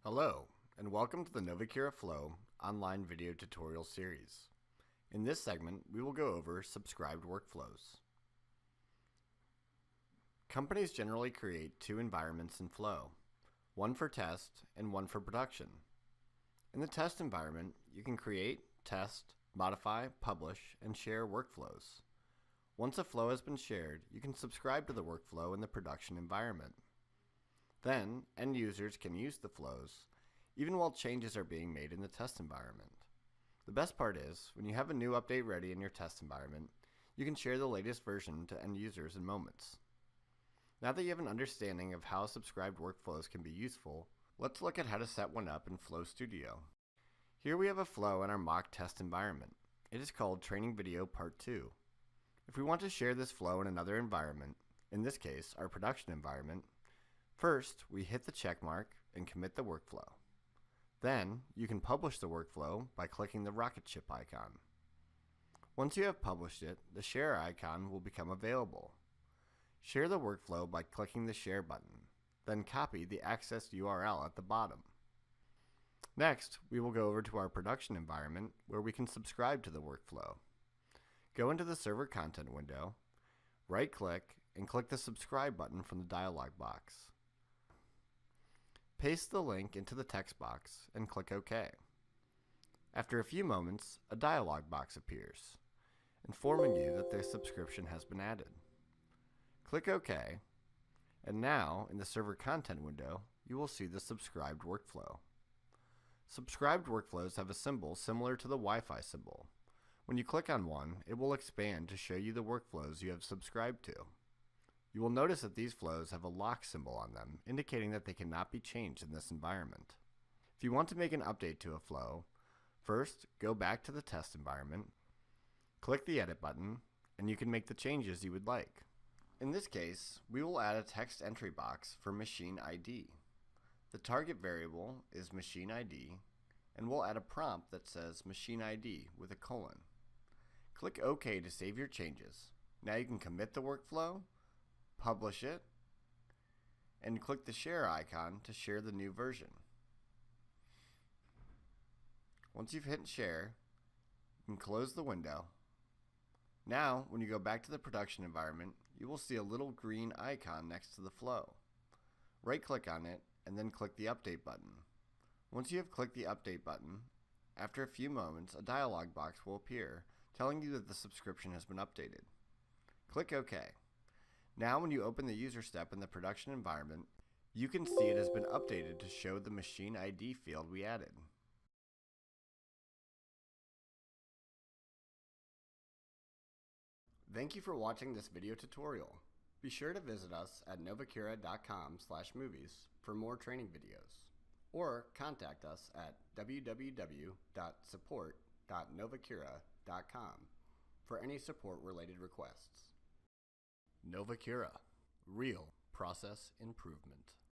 Hello, and welcome to the Novacura Flow online video tutorial series. In this segment, we will go over subscribed workflows. Companies generally create two environments in Flow, one for test and one for production. In the test environment, you can create, test, modify, publish, and share workflows. Once a flow has been shared, you can subscribe to the workflow in the production environment. Then, end users can use the flows, even while changes are being made in the test environment. The best part is, when you have a new update ready in your test environment, you can share the latest version to end users in moments. Now that you have an understanding of how subscribed workflows can be useful, let's look at how to set one up in Flow Studio. Here we have a flow in our mock test environment. It is called Training Video Part 2. If we want to share this flow in another environment, in this case, our production environment, first, we hit the check mark and commit the workflow. Then, you can publish the workflow by clicking the rocket ship icon. Once you have published it, the share icon will become available. Share the workflow by clicking the share button, then copy the access URL at the bottom. Next, we will go over to our production environment where we can subscribe to the workflow. Go into the server content window, right-click, and click the subscribe button from the dialog box. Paste the link into the text box and click OK. After a few moments, a dialog box appears, informing you that the subscription has been added. Click OK, and now in the server content window, you will see the subscribed workflow. Subscribed workflows have a symbol similar to the Wi-Fi symbol. When you click on one, it will expand to show you the workflows you have subscribed to. You will notice that these flows have a lock symbol on them, indicating that they cannot be changed in this environment. If you want to make an update to a flow, first go back to the test environment, click the edit button, and you can make the changes you would like. In this case, we will add a text entry box for machine ID. The target variable is machine ID, and we'll add a prompt that says machine ID with a colon. Click OK to save your changes. Now you can commit the workflow, publish it, and click the share icon to share the new version. Once you've hit share, you can close the window. Now, when you go back to the production environment, you will see a little green icon next to the flow. Right-click on it, and then click the update button. Once you have clicked the update button, after a few moments, a dialog box will appear telling you that the subscription has been updated. Click OK. Now when you open the user step in the production environment, you can see it has been updated to show the machine ID field we added. Thank you for watching this video tutorial. Be sure to visit us at novacura.com/movies for more training videos, or contact us at www.support.novacura.com for any support-related requests. Novacura, real process improvement.